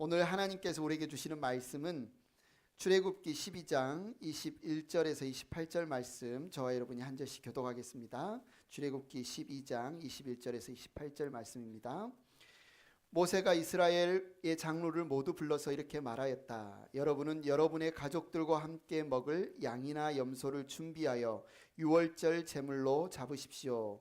오늘 하나님께서 우리에게 주시는 말씀은 출애굽기 12장 21절에서 28절 말씀, 저와 여러분이 한 절씩 교독하겠습니다. 출애굽기 12장 21절에서 28절 말씀입니다. 모세가 이스라엘의 장로를 모두 불러서 이렇게 말하였다. 여러분은 여러분의 가족들과 함께 먹을 양이나 염소를 준비하여 유월절 제물로 잡으십시오.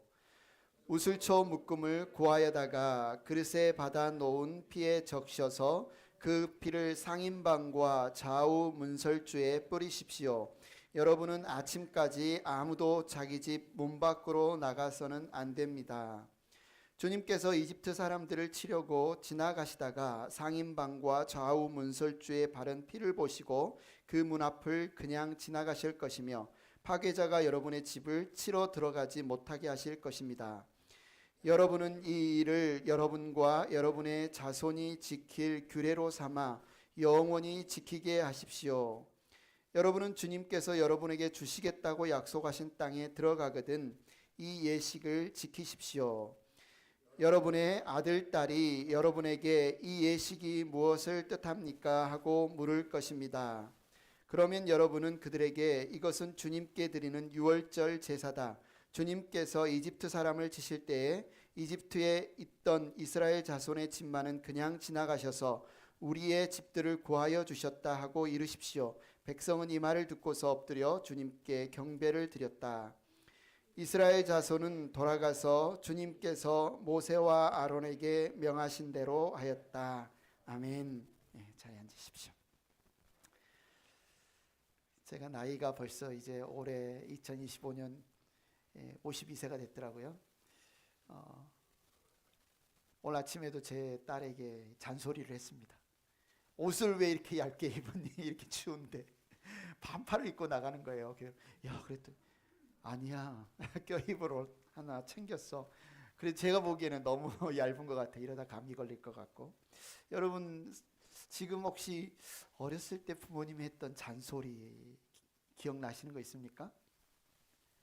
우슬초 묶음을 고아에다가 그릇에 받아 놓은 피에 적셔서 그 피를 상인방과 좌우 문설주에 뿌리십시오. 여러분은 아침까지 아무도 자기 집 문 밖으로 나가서는 안 됩니다. 주님께서 이집트 사람들을 치려고 지나가시다가 상인방과 좌우 문설주에 바른 피를 보시고 그 문 앞을 그냥 지나가실 것이며 파괴자가 여러분의 집을 치러 들어가지 못하게 하실 것입니다. 여러분은 이 일을 여러분과 여러분의 자손이 지킬 규례로 삼아 영원히 지키게 하십시오. 여러분은 주님께서 여러분에게 주시겠다고 약속하신 땅에 들어가거든 이 예식을 지키십시오. 여러분의 아들, 딸이 여러분에게 이 예식이 무엇을 뜻합니까? 하고 물을 것입니다. 그러면 여러분은 그들에게 이것은 주님께 드리는 유월절 제사다. 주님께서 이집트 사람을 치실 때에 이집트에 있던 이스라엘 자손의 집만은 그냥 지나가셔서 우리의 집들을 구하여 주셨다 하고 이르십시오. 백성은 이 말을 듣고서 엎드려 주님께 경배를 드렸다. 이스라엘 자손은 돌아가서 주님께서 모세와 아론에게 명하신 대로 하였다. 아멘. 네, 자리에 앉으십시오. 제가 나이가 벌써 이제 올해 2025년 52세가 됐더라고요. 오늘 아침에도 제 딸에게 잔소리를 했습니다. 옷을 왜 이렇게 얇게 입었니? 이렇게 추운데 반팔을 입고 나가는 거예요. 야, 그랬더니 아니야, 껴입을 옷 하나 챙겼어. 그래서 제가 보기에는 너무 얇은 것 같아. 이러다 감기 걸릴 것 같고. 여러분 지금 혹시 어렸을 때 부모님이 했던 잔소리 기억나시는 거 있습니까?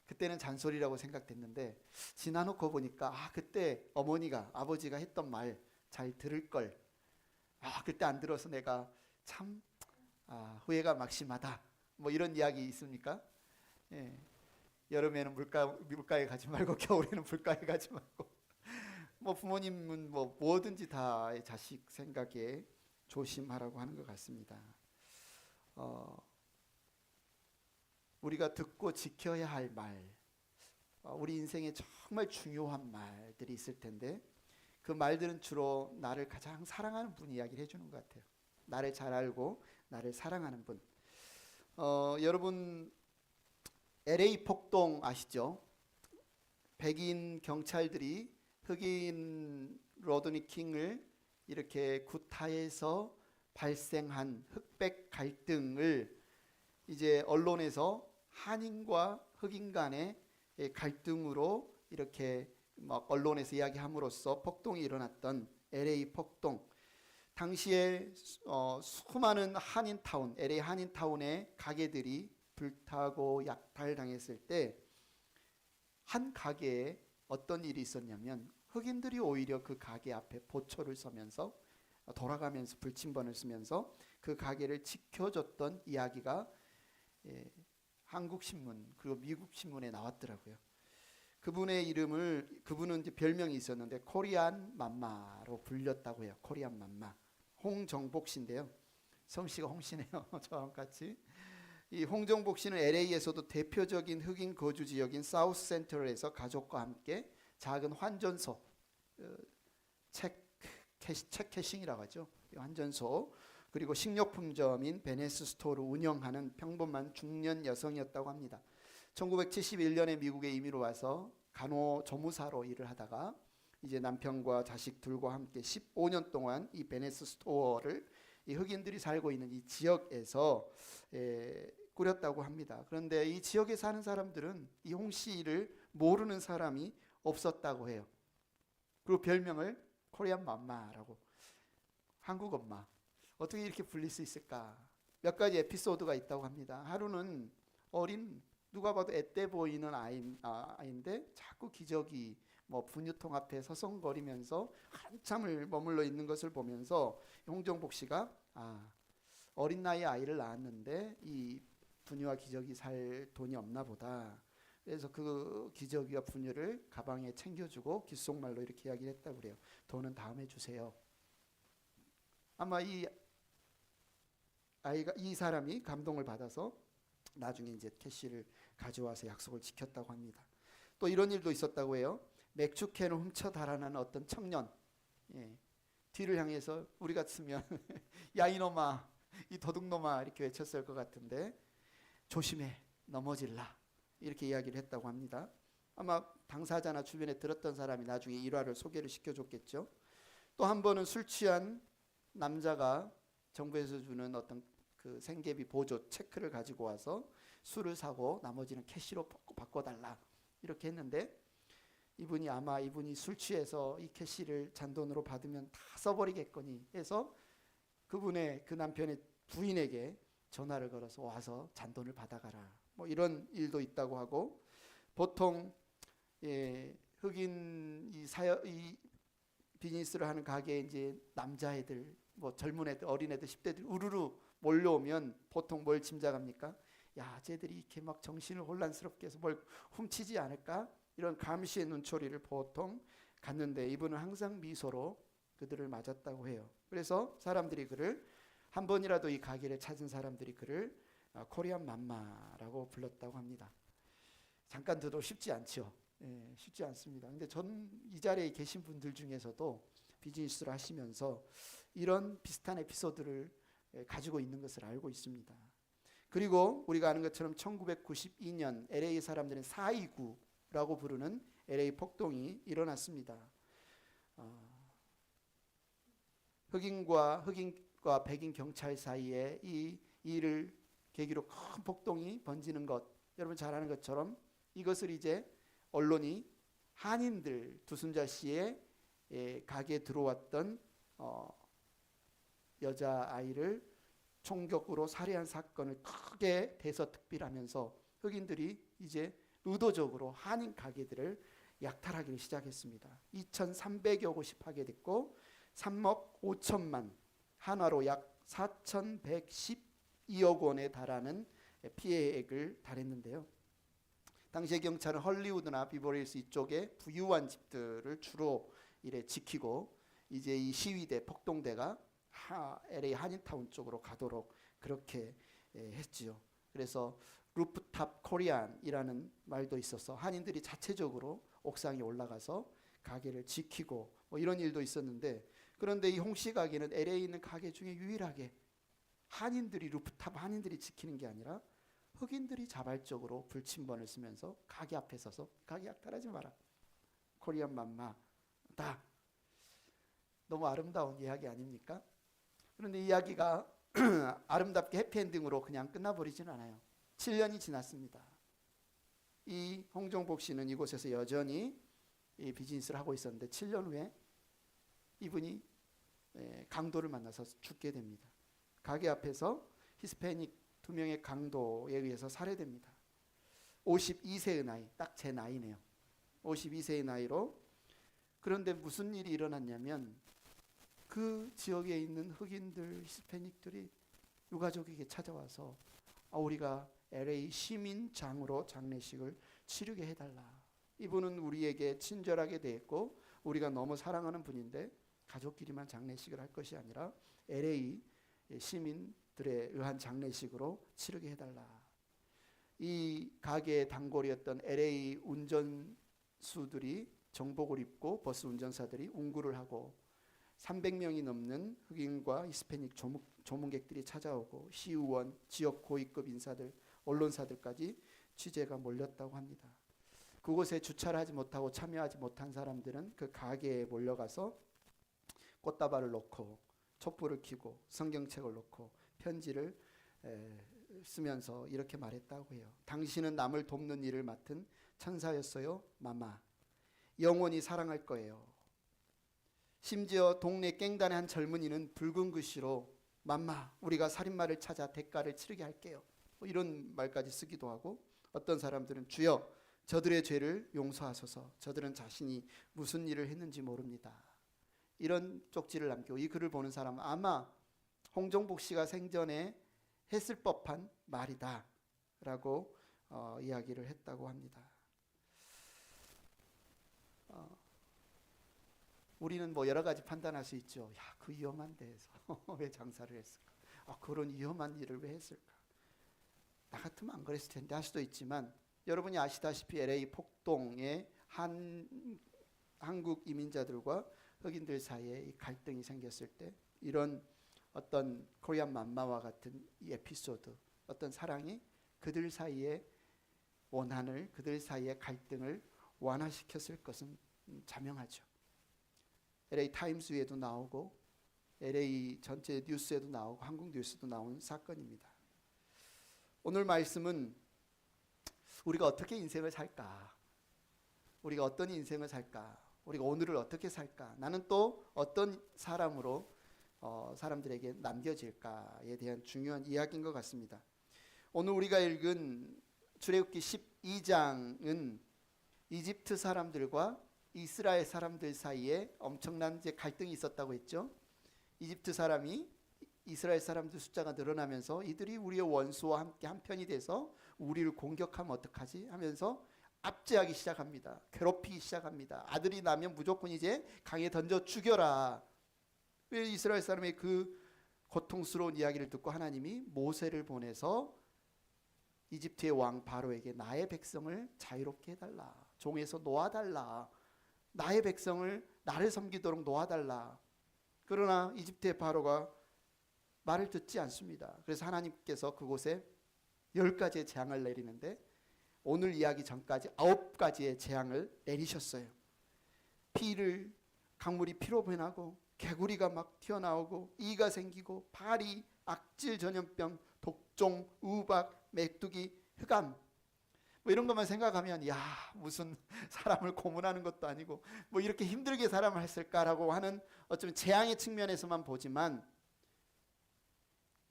그때는 잔소리라고 생각됐는데 지나놓고 보니까 그때 어머니가 아버지가 했던 말 잘 들을 걸. 그때 안 들어서 내가 참 후회가 막심하다. 뭐 이런 이야기 있습니까? 예. 여름에는 물가에 가지 말고 겨울에는 불가에 가지 말고 뭐 부모님은 뭐든지 다 자식 생각에 조심하라고 하는 것 같습니다. 우리가 듣고 지켜야 할 말, 우리 인생에 정말 중요한 말들이 있을 텐데 그 말들은 주로 나를 가장 사랑하는 분이 이야기를 해주는 것 같아요. 나를 잘 알고 나를 사랑하는 분. 여러분 LA 폭동 아시죠? 백인 경찰들이 흑인 로드니 킹을 이렇게 구타해서 발생한 흑백 갈등을 이제 언론에서 한인과 흑인 간의 갈등으로 이렇게 막 언론에서 이야기함으로써 폭동이 일어났던 LA 폭동. 당시에 수많은 한인타운, LA 한인타운의 가게들이 불타고 약탈당했을 때 한 가게에 어떤 일이 있었냐면 흑인들이 오히려 그 가게 앞에 보초를 서면서 돌아가면서 불침번을 쓰면서 그 가게를 지켜줬던 이야기가 한국신문 그리고 미국신문에 나왔더라고요. 그분은 이제 별명이 있었는데 코리안 맘마로 불렸다고 해요. 코리안 맘마. 홍정복 씨인데요. 성씨가 홍씨네요. 저랑 같이. 이 홍정복 씨는 LA에서도 대표적인 흑인 거주 지역인 사우스 센트럴에서 가족과 함께 작은 환전소, 책 캐싱이라고 하죠. 환전소, 그리고 식료품점인 베네스 스토어를 운영하는 평범한 중년 여성이었다고 합니다. 1971년에 미국에 이민을 와서 간호조무사로 일을 하다가 이제 남편과 자식 둘과 함께 15년 동안 이 베네스 스토어를 이 흑인들이 살고 있는 이 지역에서 꾸렸다고 합니다. 그런데 이 지역에 사는 사람들은 이 홍 씨를 모르는 사람이 없었다고 해요. 그리고 별명을 코리안 맘마라고, 한국 엄마. 어떻게 이렇게 불릴 수 있을까? 몇 가지 에피소드가 있다고 합니다. 하루는 어린, 누가 봐도 앳돼 보이는 아이인데 자꾸 기저귀 뭐 분유통 앞에 서성거리면서 한참을 머물러 있는 것을 보면서 홍정복 씨가 어린 나이에 아이를 낳았는데 이 분유와 기저귀 살 돈이 없나 보다. 그래서 그 기저귀와 분유를 가방에 챙겨주고 귓속말로 이렇게 이야기를 했다고 그래요. 돈은 다음에 주세요. 아마 이 사람이 감동을 받아서 나중에 이제 캐시를 가져와서 약속을 지켰다고 합니다. 또 이런 일도 있었다고 해요. 맥주캔을 훔쳐 달아나는 어떤 청년, 뒤를 향해서 우리 같으면 야 이놈아, 이 도둑놈아 이렇게 외쳤을 것 같은데 조심해, 넘어질라 이렇게 이야기를 했다고 합니다. 아마 당사자나 주변에 들었던 사람이 나중에 일화를 소개를 시켜줬겠죠. 또 한 번은 술 취한 남자가 정부에서 주는 어떤 그 생계비 보조 체크를 가지고 와서 술을 사고 나머지는 캐시로 바꿔달라 이렇게 했는데 이분이 술 취해서 이 캐시를 잔돈으로 받으면 다 써버리겠거니 해서 그 남편의 부인에게 전화를 걸어서 와서 잔돈을 받아가라. 뭐 이런 일도 있다고 하고, 보통 흑인 이 비즈니스를 하는 가게에 이제 남자애들, 뭐 젊은 애들, 어린 애들, 10대들 우르르 몰려오면 보통 뭘 짐작합니까? 야, 쟤들이 이렇게 막 정신을 혼란스럽게 해서 뭘 훔치지 않을까? 이런 감시의 눈초리를 보통 갖는데 이분은 항상 미소로 그들을 맞았다고 해요. 그래서 사람들이 그를 한 번이라도 이 가게를 찾은 사람들이 그를 코리안 맘마라고 불렀다고 합니다. 잠깐 들어도 쉽지 않죠. 쉽지 않습니다. 근데 전 이 자리에 계신 분들 중에서도 비즈니스를 하시면서 이런 비슷한 에피소드를 가지고 있는 것을 알고 있습니다. 그리고 우리가 아는 것처럼 1992년 LA 사람들은 429라고 부르는 LA 폭동이 일어났습니다. 흑인과 백인 경찰 사이에 이 일을 계기로 큰 폭동이 번지는 것, 여러분 잘 아는 것처럼 이것을 이제 언론이 한인들 두순자 씨의 가게에 들어왔던 여자아이를 총격으로 살해한 사건을 크게 대서특필하면서 흑인들이 이제 의도적으로 한인 가게들을 약탈하기를 시작했습니다. 2,300여 곳이 파괴됐고 3억 5천만, 한화로 약 4,112억 원에 달하는 피해액을 달했는데요. 당시의 경찰은 헐리우드나 비버리힐스 이쪽에 부유한 집들을 주로 지키고 이제 이 시위대, 폭동대가 LA 한인타운 쪽으로 가도록 그렇게 했지요. 그래서 루프탑 코리안이라는 말도 있어서 한인들이 자체적으로 옥상에 올라가서 가게를 지키고 뭐 이런 일도 있었는데, 그런데 이 홍씨 가게는 LA에 있는 가게 중에 유일하게 루프탑 한인들이 지키는 게 아니라 흑인들이 자발적으로 불침번을 쓰면서 가게 앞에 서서 가게 약탈하지 마라, 코리안 맘마다. 너무 아름다운 이야기 아닙니까? 그런데 이야기가 아름답게 해피엔딩으로 그냥 끝나버리지는 않아요. 7년이 지났습니다. 이 홍정복 씨는 이곳에서 여전히 이 비즈니스를 하고 있었는데 7년 후에 이분이 강도를 만나서 죽게 됩니다. 가게 앞에서 히스패닉 2명의 강도에 의해서 살해됩니다. 52세의 나이, 딱 제 나이네요. 52세의 나이로. 그런데 무슨 일이 일어났냐면 그 지역에 있는 흑인들, 히스패닉들이 유가족에게 찾아와서 우리가 LA 시민장으로 장례식을 치르게 해달라. 이분은 우리에게 친절하게 대했고 우리가 너무 사랑하는 분인데 가족끼리만 장례식을 할 것이 아니라 LA 시민들에 의한 장례식으로 치르게 해달라. 이 가게의 단골이었던 LA 운전수들이 정복을 입고 버스 운전사들이 운구를 하고 300명이 넘는 흑인과 히스패닉 조문객들이 찾아오고 시의원, 지역 고위급 인사들, 언론사들까지 취재가 몰렸다고 합니다. 그곳에 주차를 하지 못하고 참여하지 못한 사람들은 그 가게에 몰려가서 꽃다발을 놓고 촛불을 켜고 성경책을 놓고 편지를 쓰면서 이렇게 말했다고 해요. 당신은 남을 돕는 일을 맡은 천사였어요, 마마. 영원히 사랑할 거예요. 심지어 동네 깽단의 한 젊은이는 붉은 글씨로 맘마, 우리가 살인마를 찾아 대가를 치르게 할게요. 뭐 이런 말까지 쓰기도 하고, 어떤 사람들은 주여, 저들의 죄를 용서하소서. 저들은 자신이 무슨 일을 했는지 모릅니다. 이런 쪽지를 남기고 이 글을 보는 사람은 아마 홍종복 씨가 생전에 했을 법한 말이다 라고 이야기를 했다고 합니다. 우리는 뭐 여러 가지 판단할 수 있죠. 야, 그 위험한 데에서 왜 장사를 했을까? 그런 위험한 일을 왜 했을까? 나 같으면 안 그랬을 텐데 할 수도 있지만, 여러분이 아시다시피 LA 폭동에 한국 이민자들과 흑인들 사이에 이 갈등이 생겼을 때 이런 어떤 코리안 맘마와 같은 이 에피소드, 어떤 사랑이 그들 사이의 원한을, 그들 사이의 갈등을 완화시켰을 것은 자명하죠. LA 타임스 위에도 나오고 LA 전체 뉴스에도 나오고 한국 뉴스도 나온 사건입니다. 오늘 말씀은 우리가 어떻게 인생을 살까? 우리가 어떤 인생을 살까? 우리가 오늘을 어떻게 살까? 나는 또 어떤 사람으로 사람들에게 남겨질까에 대한 중요한 이야기인 것 같습니다. 오늘 우리가 읽은 출애굽기 12장은 이집트 사람들과 이스라엘 사람들 사이에 엄청난 갈등이 있었다고 했죠. 이집트 사람이 이스라엘 사람들 숫자가 늘어나면서 이들이 우리의 원수와 함께 한편이 돼서 우리를 공격하면 어떡하지 하면서 압제하기 시작합니다. 괴롭히기 시작합니다. 아들이 나면 무조건 이제 강에 던져 죽여라. 왜 이스라엘 사람의 그 고통스러운 이야기를 듣고 하나님이 모세를 보내서 이집트의 왕 바로에게 나의 백성을 자유롭게 해달라. 종에서 놓아달라. 나의 백성을 나를 섬기도록 놓아달라. 그러나 이집트의 바로가 말을 듣지 않습니다. 그래서 하나님께서 그곳에 10가지의 재앙을 내리는데 오늘 이야기 전까지 9가지의 재앙을 내리셨어요. 강물이 피로 변하고 개구리가 막 튀어나오고 이가 생기고 파리, 악질 전염병, 독종, 우박, 메뚜기, 흑암, 뭐 이런 것만 생각하면 무슨 사람을 고문하는 것도 아니고 뭐 이렇게 힘들게 사람을 했을까라고 하는 어쩌면 재앙의 측면에서만 보지만,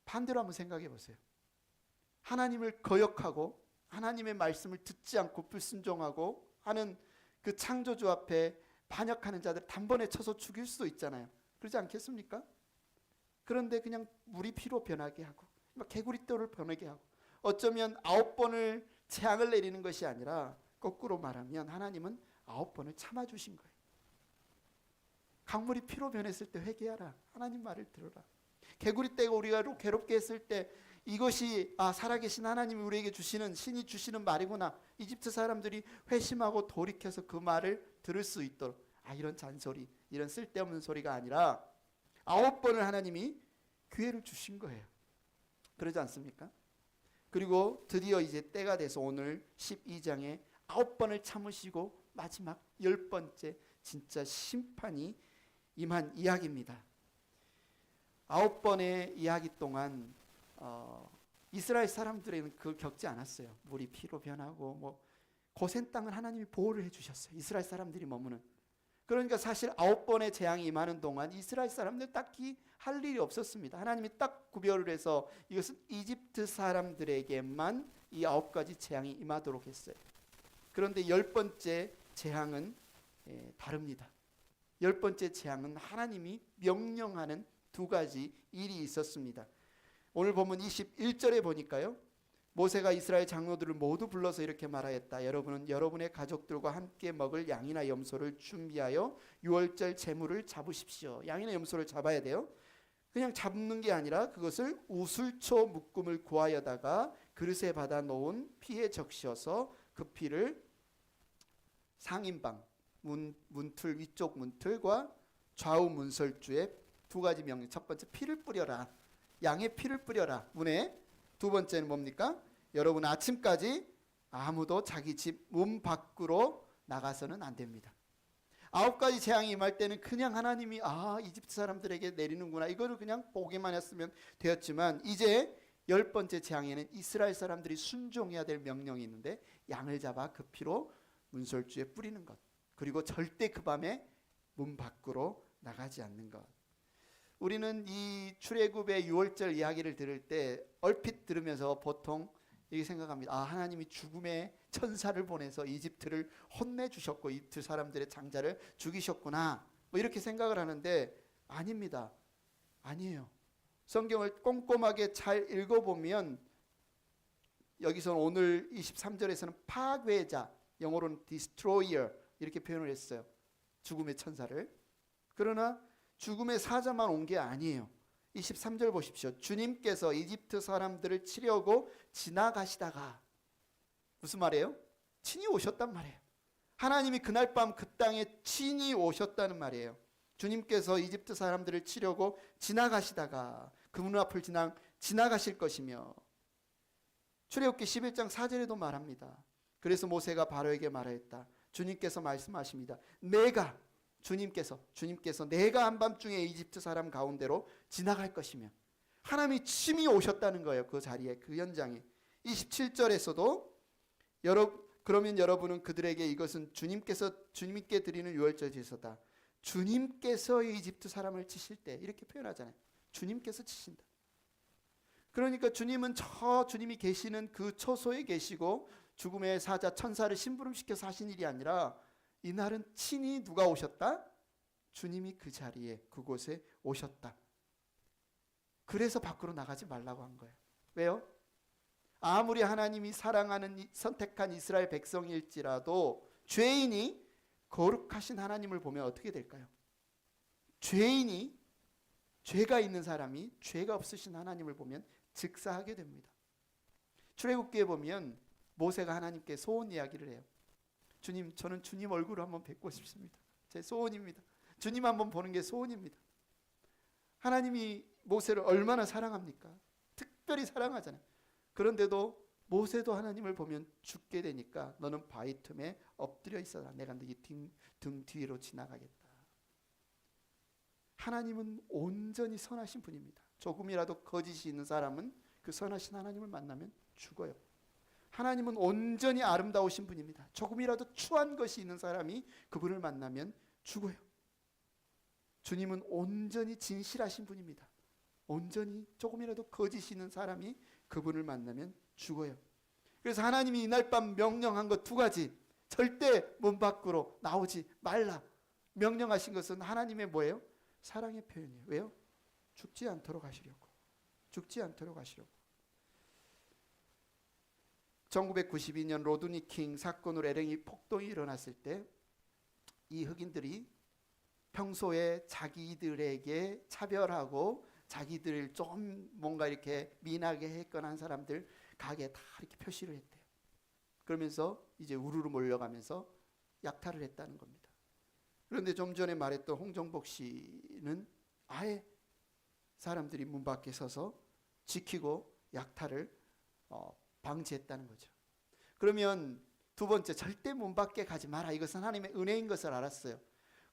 반대로 한번 생각해 보세요. 하나님을 거역하고 하나님의 말씀을 듣지 않고 불순종하고 하는 그 창조주 앞에 반역하는 자들 단번에 쳐서 죽일 수도 있잖아요. 그러지 않겠습니까? 그런데 그냥 물이 피로 변하게 하고 막 개구리떼를 변하게 하고, 어쩌면 9번을 재앙을 내리는 것이 아니라 거꾸로 말하면 하나님은 9번을 참아주신 거예요. 강물이 피로 변했을 때 회개하라. 하나님 말을 들어라. 개구리떼가 우리가 괴롭게 했을 때 이것이 살아계신 하나님이 우리에게 주시는, 신이 주시는 말이구나. 이집트 사람들이 회심하고 돌이켜서 그 말을 들을 수 있도록, 이런 잔소리, 이런 쓸데없는 소리가 아니라 9번을 하나님이 기회를 주신 거예요. 그러지 않습니까? 그리고 드디어 이제 때가 돼서 오늘 12장에 9번을 참으시고 마지막 10번째 진짜 심판이 임한 이야기입니다. 9번의 이야기 동안 이스라엘 사람들에는 그걸 겪지 않았어요. 물이 피로 변하고 고센 땅을 하나님이 보호를 해주셨어요. 이스라엘 사람들이 머무는. 그러니까 사실 9번의 재앙이 임하는 동안 이스라엘 사람들 딱히 할 일이 없었습니다. 하나님이 딱 구별을 해서 이것은 이집트 사람들에게만 이 9가지 재앙이 임하도록 했어요. 그런데 10번째 재앙은 다릅니다. 10번째 재앙은 하나님이 명령하는 2가지 일이 있었습니다. 오늘 보면 21절에 보니까요, 모세가 이스라엘 장로들을 모두 불러서 이렇게 말하였다. 여러분은 여러분의 가족들과 함께 먹을 양이나 염소를 준비하여 유월절 제물을 잡으십시오. 양이나 염소를 잡아야 돼요. 그냥 잡는 게 아니라 그것을 우슬초 묶음을 구하여다가 그릇에 받아 놓은 피에 적셔서 그 피를 상인방, 문틀 위쪽 문틀과 좌우 문설주에 2가지 명령. 첫 번째, 피를 뿌려라. 양의 피를 뿌려라, 문에. 2번째는 뭡니까? 여러분 아침까지 아무도 자기 집 문 밖으로 나가서는 안 됩니다. 9가지 재앙이 임할 때는 그냥 하나님이 이집트 사람들에게 내리는구나, 이거를 그냥 보기만 했으면 되었지만, 이제 10번째 재앙에는 이스라엘 사람들이 순종해야 될 명령이 있는데, 양을 잡아 그 피로 문설주에 뿌리는 것, 그리고 절대 그 밤에 문 밖으로 나가지 않는 것. 우리는 이 출애굽의 유월절 이야기를 들을 때 얼핏 들으면서 보통 이렇게 생각합니다. 아, 하나님이 죽음의 천사를 보내서 이집트를 혼내주셨고 이집트 사람들의 장자를 죽이셨구나, 뭐 이렇게 생각을 하는데 아닙니다. 아니에요. 성경을 꼼꼼하게 잘 읽어보면 여기서 오늘 23절에서는 파괴자, 영어로는 destroyer 이렇게 표현을 했어요. 죽음의 천사를. 그러나 죽음의 사자만 온 게 아니에요. 23절 보십시오. 주님께서 이집트 사람들을 치려고 지나가시다가, 무슨 말이에요? 친히 오셨단 말이에요. 하나님이 그날 밤 그 땅에 친히 오셨다는 말이에요. 주님께서 이집트 사람들을 치려고 지나가시다가 그 문 앞을 지나가실 것이며, 출애굽기 11장 4절에도 말합니다. 그래서 모세가 바로에게 말하였다. 주님께서 말씀하십니다. 주님께서 내가 한밤중에 이집트 사람 가운데로 지나갈 것이며, 하나님이 친히 오셨다는 거예요. 그 자리에, 그 현장에. 27절에서도 그러면 여러분은 그들에게 이것은 주님께 드리는 유월절 제사다. 주님께서 이집트 사람을 치실 때, 이렇게 표현하잖아요. 주님께서 치신다. 그러니까 주님이 계시는 그 처소에 계시고 죽음의 사자 천사를 심부름시켜서 하신 일이 아니라 이날은 친히 누가 오셨다? 주님이 그 자리에, 그곳에 오셨다. 그래서 밖으로 나가지 말라고 한 거예요. 왜요? 아무리 하나님이 사랑하는 선택한 이스라엘 백성일지라도 죄인이 거룩하신 하나님을 보면 어떻게 될까요? 죄가 있는 사람이 죄가 없으신 하나님을 보면 즉사하게 됩니다. 출애굽기에 보면 모세가 하나님께 소원 이야기를 해요. 주님, 저는 주님 얼굴을 한번 뵙고 싶습니다. 제 소원입니다. 주님 한번 보는 게 소원입니다. 하나님이 모세를 얼마나 사랑합니까? 특별히 사랑하잖아요. 그런데도 모세도 하나님을 보면 죽게 되니까 너는 바위 틈에 엎드려 있어라. 내가 네 등 뒤로 지나가겠다. 하나님은 온전히 선하신 분입니다. 조금이라도 거짓이 있는 사람은 그 선하신 하나님을 만나면 죽어요. 하나님은 온전히 아름다우신 분입니다. 조금이라도 추한 것이 있는 사람이 그분을 만나면 죽어요. 주님은 온전히 진실하신 분입니다. 온전히 조금이라도 거짓이 있는 사람이 그분을 만나면 죽어요. 그래서 하나님이 이날 밤 명령한 것 두 가지, 절대 문 밖으로 나오지 말라 명령하신 것은 하나님의 뭐예요? 사랑의 표현이에요. 왜요? 죽지 않도록 하시려고. 1992년 로드니 킹 사건으로 LA 폭동이 일어났을 때 이 흑인들이 평소에 자기들에게 차별하고 자기들 좀 뭔가 이렇게 미나게 했거나 한 사람들 가게에 다 이렇게 표시를 했대요. 그러면서 이제 우르르 몰려가면서 약탈을 했다는 겁니다. 그런데 좀 전에 말했던 홍정복 씨는 아예 사람들이 문 밖에 서서 지키고 약탈을 방지했다는 거죠. 그러면 두 번째, 절대 문 밖에 가지 마라. 이것은 하나님의 은혜인 것을 알았어요.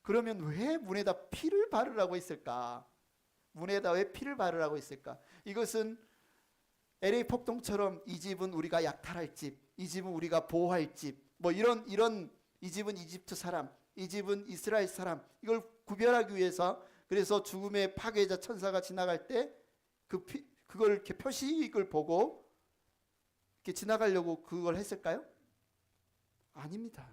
그러면 왜 문에다 피를 바르라고 했을까? 문에다 왜 피를 바르라고 했을까? 이것은 LA 폭동처럼 이 집은 우리가 약탈할 집, 이 집은 우리가 보호할 집, 뭐 이런 이 집은 이집트 사람, 이 집은 이스라엘 사람, 이걸 구별하기 위해서, 그래서 죽음의 파괴자 천사가 지나갈 때 그걸 이렇게 표식을 보고 이렇게 지나가려고 그걸 했을까요? 아닙니다.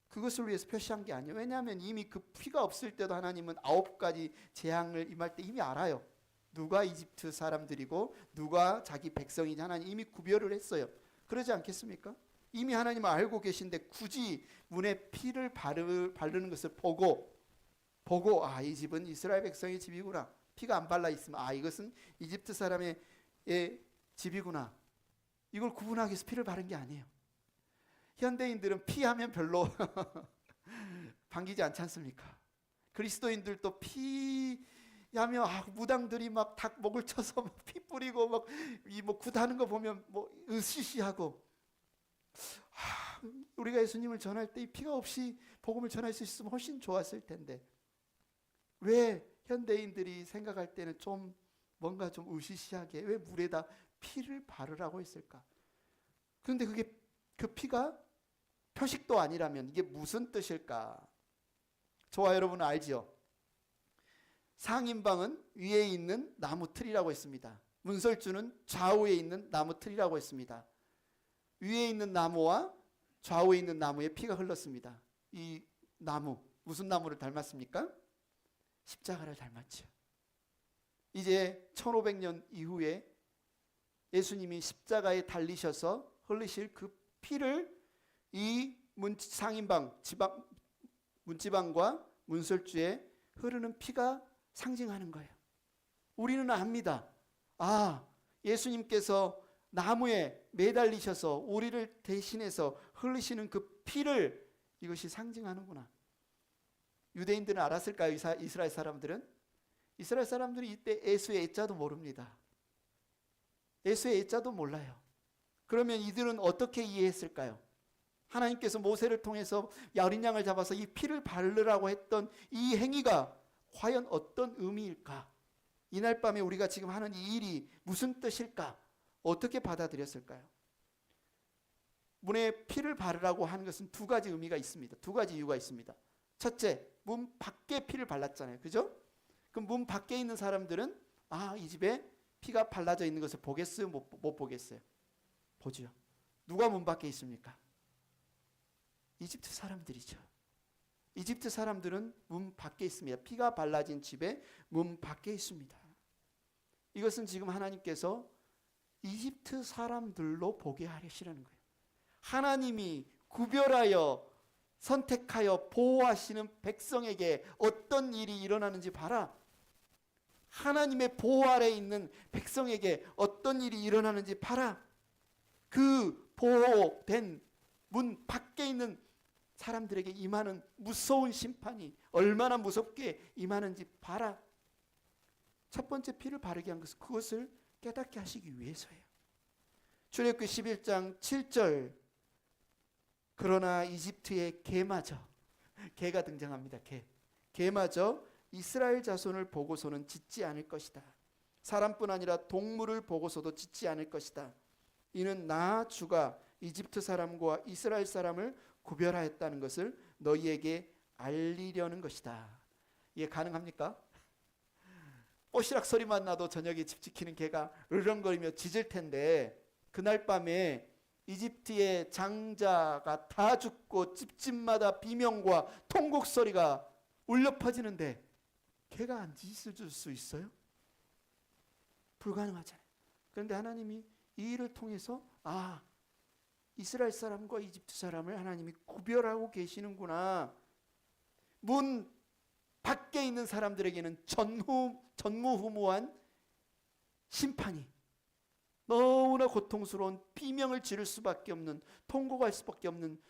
그것을 위해서 표시한 게 아니에요. 왜냐하면 이미 그 피가 없을 때도 하나님은 9가지 재앙을 임할 때 이미 알아요. 누가 이집트 사람들이고 누가 자기 백성이지 하나님 이미 구별을 했어요. 그러지 않겠습니까? 이미 하나님은 알고 계신데 굳이 문에 피를 바르는 것을 보고 이 집은 이스라엘 백성의 집이구나. 피가 안 발라 있으면 이것은 이집트 사람의 집이구나. 이걸 구분하기 위해서 피를 바른 게 아니에요. 현대인들은 피하면 별로 반기지 않지 않습니까? 그리스도인들도 피하면 무당들이 막 닭 목을 쳐서 막 피 뿌리고 막 이 뭐 굿하는 거 보면 뭐 으시시하고, 우리가 예수님을 전할 때 이 피가 없이 복음을 전할 수 있으면 훨씬 좋았을 텐데 왜 현대인들이 생각할 때는 좀 뭔가 좀 으시시하게 왜 물에다 피를 바르라고 했을까? 그런데 그 피가 표식도 아니라면 이게 무슨 뜻일까? 저와 여러분은 알지요? 상인방은 위에 있는 나무 틀이라고 했습니다. 문설주는 좌우에 있는 나무 틀이라고 했습니다. 위에 있는 나무와 좌우에 있는 나무에 피가 흘렀습니다. 이 나무, 무슨 나무를 닮았습니까? 십자가를 닮았죠. 이제 1500년 이후에 예수님이 십자가에 달리셔서 흘리실 그 피를 이 상인방, 문지방과 문설주에 흐르는 피가 상징하는 거예요. 우리는 압니다. 아, 예수님께서 나무에 매달리셔서 우리를 대신해서 흘리시는 그 피를 이것이 상징하는구나. 유대인들은 알았을까요? 이스라엘 사람들은? 이스라엘 사람들이 이때 에수의 애자도 모릅니다. 에수의 애자도 몰라요. 그러면 이들은 어떻게 이해했을까요? 하나님께서 모세를 통해서 어린 양을 잡아서 이 피를 바르라고 했던 이 행위가 과연 어떤 의미일까? 이날 밤에 우리가 지금 하는 이 일이 무슨 뜻일까? 어떻게 받아들였을까요? 문에 피를 바르라고 하는 것은 두 가지 의미가 있습니다. 두 가지 이유가 있습니다. 첫째, 문 밖에 피를 발랐잖아요. 그죠? 그럼 문 밖에 있는 사람들은 아, 이 집에 피가 발라져 있는 것을 보겠어요? 못 보겠어요? 보죠. 누가 문 밖에 있습니까? 이집트 사람들이죠. 이집트 사람들은 문 밖에 있습니다. 피가 발라진 집에 문 밖에 있습니다. 이것은 지금 하나님께서 이집트 사람들로 보게 하시려는 거예요. 하나님이 구별하여 선택하여 보호하시는 백성에게 어떤 일이 일어나는지 봐라. 하나님의 보호 아래에 있는 백성에게 어떤 일이 일어나는지 봐라. 그 보호된 문 밖에 있는 사람들에게 임하는 무서운 심판이 얼마나 무섭게 임하는지 봐라. 첫 번째 피를 바르게 한 것은 그것을 깨닫게 하시기 위해서예요. 출애굽기 11장 7절. 그러나 이집트의 개마저, 개가 등장합니다. 개마저 이스라엘 자손을 보고서는 짖지 않을 것이다. 사람뿐 아니라 동물을 보고서도 짖지 않을 것이다. 이는 나 주가 이집트 사람과 이스라엘 사람을 구별하였다는 것을 너희에게 알리려는 것이다. 이게 가능합니까? 뽀시락 소리만 나도 저녁에 집 지키는 개가 으르렁거리며 짖을 텐데 그날 밤에 이집트의 장자가 다 죽고 집집마다 비명과 통곡 소리가 울려 퍼지는데 개가 안 짖을 수 있어요? 불가능하잖아요. 그런데 하나님이 이 일을 통해서 아, 이스라엘 사람과 이집트 사람을 하나님이 구별하고 계시는구나. 문 밖에 있는 사람들에게는 전무후무한 심판이, 너무나 고통스러운 비명을 지를 수밖에 없는, 통곡할 수밖에 없는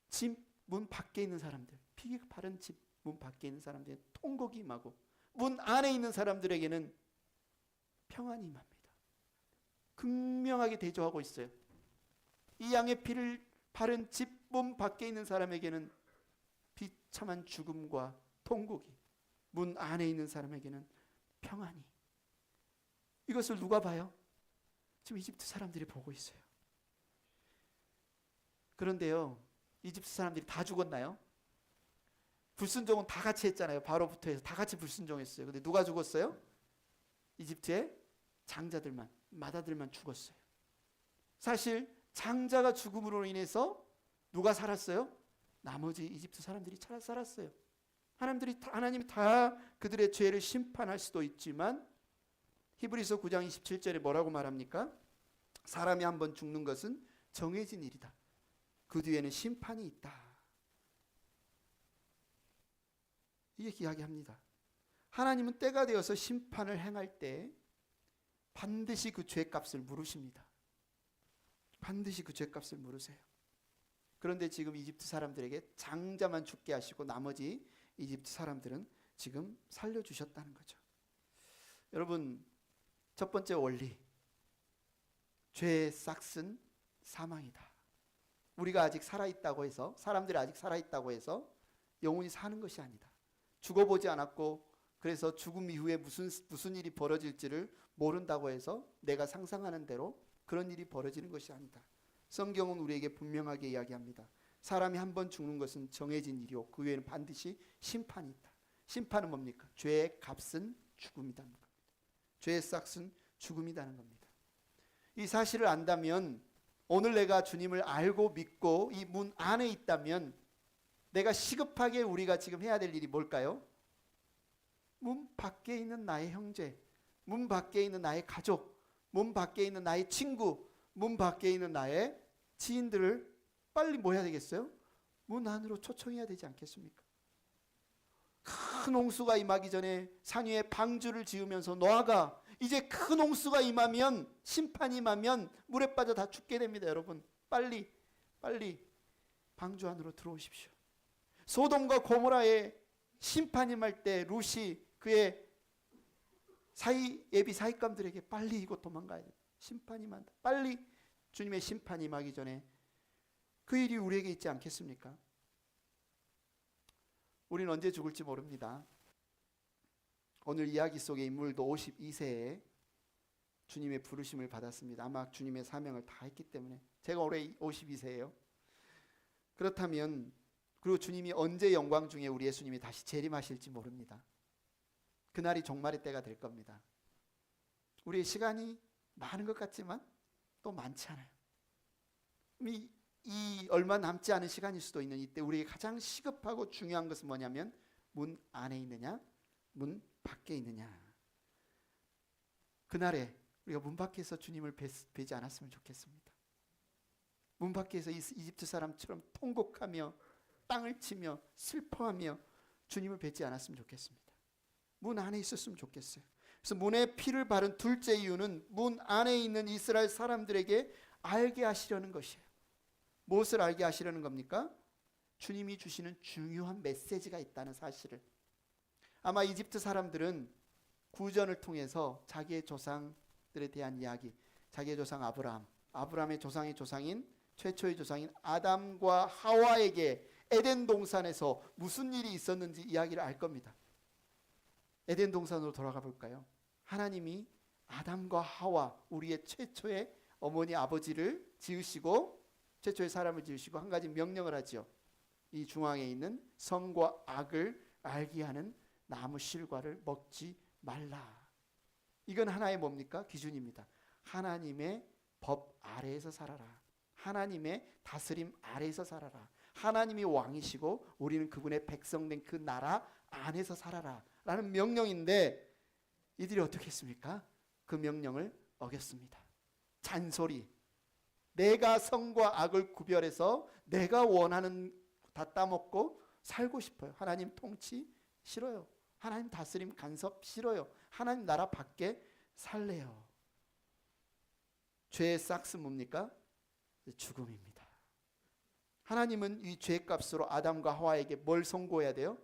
집 문 밖에 있는 사람들, 피 바른 집 문 밖에 있는 사람들의 통곡이 임하고 문 안에 있는 사람들에게는 평안이 임합니다. 극명하게 대조하고 있어요. 이 양의 피를 바른 집 문 밖에 있는 사람에게는 비참한 죽음과 통곡이, 문 안에 있는 사람에게는 평안이. 이것을 누가 봐요? 지금 이집트 사람들이 보고 있어요. 그런데요, 이집트 사람들이 다 죽었나요? 불순종은 다 같이 했잖아요. 바로부터 해서 다 같이 불순종했어요. 근데 누가 죽었어요? 이집트의 장자들만, 마다들만 죽었어요. 사실 장자가 죽음으로 인해서 누가 살았어요? 나머지 이집트 사람들이 살았어요. 하나님이 다 그들의 죄를 심판할 수도 있지만 히브리서 9장 27절에 뭐라고 말합니까? 사람이 한번 죽는 것은 정해진 일이다. 그 뒤에는 심판이 있다. 이렇게 이야기합니다. 하나님은 때가 되어서 심판을 행할 때 반드시 그 죄값을 물으십니다. 반드시 그 죄값을 물으세요. 그런데 지금 이집트 사람들에게 장자만 죽게 하시고 나머지 이집트 사람들은 지금 살려주셨다는 거죠. 여러분, 첫 번째 원리, 죄의 싹은 사망이다. 우리가 아직 살아있다고 해서, 사람들이 아직 살아있다고 해서 영원히 사는 것이 아니다. 죽어보지 않았고 그래서 죽음 이후에 무슨 일이 벌어질지를 모른다고 해서 내가 상상하는 대로 그런 일이 벌어지는 것이 아니다. 성경은 우리에게 분명하게 이야기합니다. 사람이 한 번 죽는 것은 정해진 일이요, 그 외에는 반드시 심판이 있다. 심판은 뭡니까? 죄의 값은 죽음이다. 죄의 싹은 죽음이라는 겁니다. 이 사실을 안다면 오늘 내가 주님을 알고 믿고 이 문 안에 있다면 내가 시급하게 우리가 지금 해야 될 일이 뭘까요? 문 밖에 있는 나의 형제, 문 밖에 있는 나의 가족, 문 밖에 있는 나의 친구, 문 밖에 있는 나의 지인들을 빨리 뭐 해야 되겠어요? 문 안으로 초청해야 되지 않겠습니까? 큰 홍수가 임하기 전에 산 위에 방주를 지으면서 노아가 이제 큰 홍수가 임하면, 심판이 임하면 물에 빠져 다 죽게 됩니다. 여러분 빨리 방주 안으로 들어오십시오. 소돔과 고모라의 심판이 임할 때 룻이 그의 예비 사익감들에게 빨리 이곳 도망가야 돼. 심판이 임한다. 빨리 주님의 심판이 임하기 전에 그 일이 우리에게 있지 않겠습니까? 우리는 언제 죽을지 모릅니다. 오늘 이야기 속의 인물도 52세에 주님의 부르심을 받았습니다. 아마 주님의 사명을 다 했기 때문에. 제가 올해 52세예요. 그렇다면 그리고 주님이 언제 영광 중에 우리 예수님이 다시 재림하실지 모릅니다. 그날이 종말의 때가 될 겁니다. 우리의 시간이 많은 것 같지만 또 많지 않아요. 이 얼마 남지 않은 시간일 수도 있는 이때 우리에게 가장 시급하고 중요한 것은 뭐냐면 문 안에 있느냐 문 밖에 있느냐. 그날에 우리가 문 밖에서 주님을 뵈지 않았으면 좋겠습니다. 문 밖에서 이집트 사람처럼 통곡하며 땅을 치며 슬퍼하며 주님을 뵙지 않았으면 좋겠습니다. 문 안에 있었으면 좋겠어요. 그래서 문에 피를 바른 둘째 이유는 문 안에 있는 이스라엘 사람들에게 알게 하시려는 것이에요. 무엇을 알게 하시려는 겁니까? 주님이 주시는 중요한 메시지가 있다는 사실을. 아마 이집트 사람들은 구전을 통해서 자기의 조상들에 대한 이야기, 자기의 조상 아브라함의 조상의 조상인 최초의 조상인 아담과 하와에게 에덴 동산에서 무슨 일이 있었는지 이야기를 알 겁니다. 에덴 동산으로 돌아가 볼까요? 하나님이 아담과 하와, 우리의 최초의 어머니 아버지를 지으시고 최초의 사람을 지으시고 한 가지 명령을 하죠. 이 중앙에 있는 선과 악을 알게 하는 나무 실과를 먹지 말라. 이건 하나의 뭡니까? 기준입니다. 하나님의 법 아래에서 살아라. 하나님의 다스림 아래에서 살아라. 하나님이 왕이시고 우리는 그분의 백성된 그 나라 안에서 살아라 라는 명령인데 이들이 어떻게 했습니까? 그 명령을 어겼습니다. 잔소리. 내가 선과 악을 구별해서 내가 원하는 다 따먹고 살고 싶어요. 하나님 통치 싫어요. 하나님 다스림 간섭 싫어요. 하나님 나라 밖에 살래요. 죄의 싹스 뭡니까? 죽음입니다. 하나님은 이 죄값으로 아담과 하와에게 뭘 선고해야 돼요?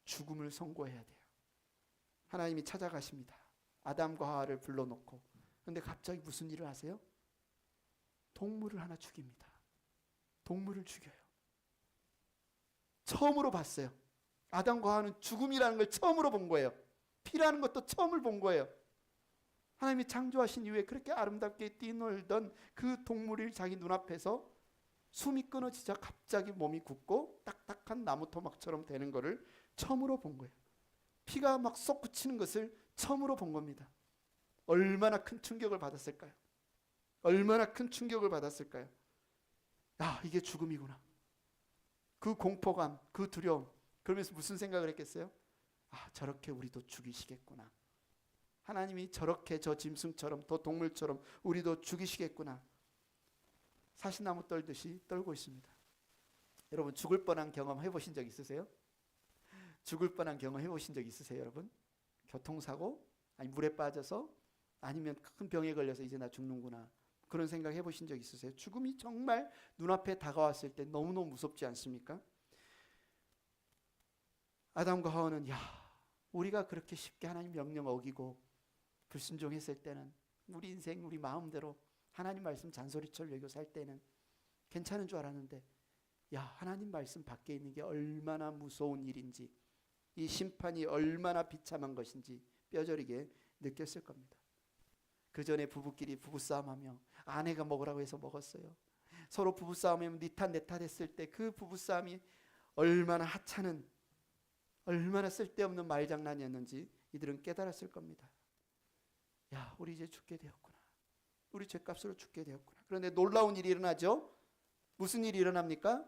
죽음을 선고해야 돼요. 하나님이 찾아가십니다. 아담과 하와를 불러놓고. 그런데 갑자기 무슨 일을 하세요? 동물을 하나 죽입니다. 동물을 죽여요. 처음으로 봤어요. 아담과 하와는 죽음이라는 걸 처음으로 본 거예요. 피라는 것도 처음을 본 거예요. 하나님이 창조하신 이후에 그렇게 아름답게 뛰놀던 그 동물이 자기 눈앞에서 숨이 끊어지자 갑자기 몸이 굳고 딱딱한 나무 토막처럼 되는 것을 처음으로 본 거예요. 피가 막 솟구치는 것을 처음으로 본 겁니다. 얼마나 큰 충격을 받았을까요? 얼마나 큰 충격을 받았을까요? 야, 이게 죽음이구나. 그 공포감, 그 두려움. 그러면서 무슨 생각을 했겠어요? 아, 저렇게 우리도 죽이시겠구나. 하나님이 저렇게 저 짐승처럼 또 동물처럼 우리도 죽이시겠구나. 사시나무 떨듯이 떨고 있습니다. 여러분 죽을 뻔한 경험 해보신 적 있으세요? 죽을 뻔한 경험 해보신 적 있으세요, 여러분? 교통사고? 아니 물에 빠져서? 아니면 큰 병에 걸려서 이제 나 죽는구나. 그런 생각 해보신 적 있으세요? 죽음이 정말 눈앞에 다가왔을 때 너무너무 무섭지 않습니까? 아담과 하와는 우리가 그렇게 쉽게 하나님 명령 어기고 불순종했을 때는 우리 인생 우리 마음대로 하나님 말씀 잔소리처럼 여기고 살 때는 괜찮은 줄 알았는데 하나님 말씀 밖에 있는 게 얼마나 무서운 일인지 이 심판이 얼마나 비참한 것인지 뼈저리게 느꼈을 겁니다. 그 전에 부부끼리 부부싸움하며 아내가 먹으라고 해서 먹었어요. 서로 부부싸움하면 네 탓 내 탓 했을 때 그 부부싸움이 얼마나 하찮은 얼마나 쓸데없는 말장난이었는지 이들은 깨달았을 겁니다. 야, 우리 이제 죽게 되었구나. 우리 죄값으로 죽게 되었구나. 그런데 놀라운 일이 일어나죠. 무슨 일이 일어납니까?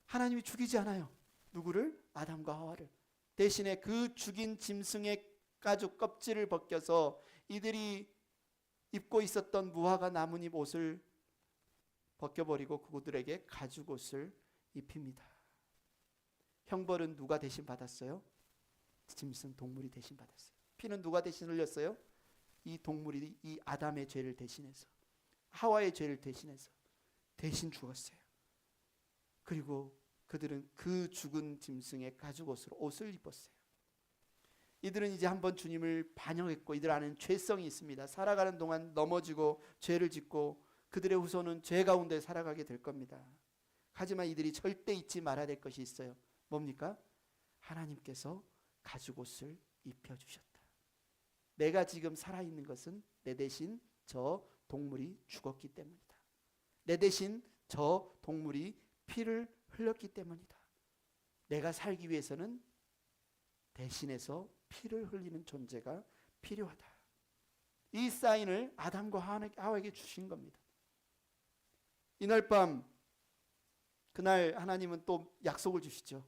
하나님이 죽이지 않아요. 누구를? 아담과 하와를. 대신에 그 죽인 짐승의 가죽 껍질을 벗겨서 이들이 입고 있었던 무화과 나뭇잎 옷을 벗겨버리고 그들에게 가죽 옷을 입힙니다. 형벌은 누가 대신 받았어요? 짐승 동물이 대신 받았어요. 피는 누가 대신 흘렸어요? 이 동물이 이 아담의 죄를 대신해서, 하와의 죄를 대신해서 대신 죽었어요. 그리고 그들은 그 죽은 짐승의 가죽 옷으로 옷을 입었어요. 이들은 이제 한번 주님을 반영했고 이들 안에는 죄성이 있습니다. 살아가는 동안 넘어지고 죄를 짓고 그들의 후손은 죄 가운데 살아가게 될 겁니다. 하지만 이들이 절대 잊지 말아야 될 것이 있어요. 뭡니까? 하나님께서 가죽 옷을 입혀주셨다. 내가 지금 살아있는 것은 내 대신 저 동물이 죽었기 때문이다. 내 대신 저 동물이 피를 흘렸기 때문이다. 내가 살기 위해서는 대신해서 피를 흘리는 존재가 필요하다. 이 사인을 아담과 하와에게 주신 겁니다. 이날 밤, 그날 하나님은 또 약속을 주시죠.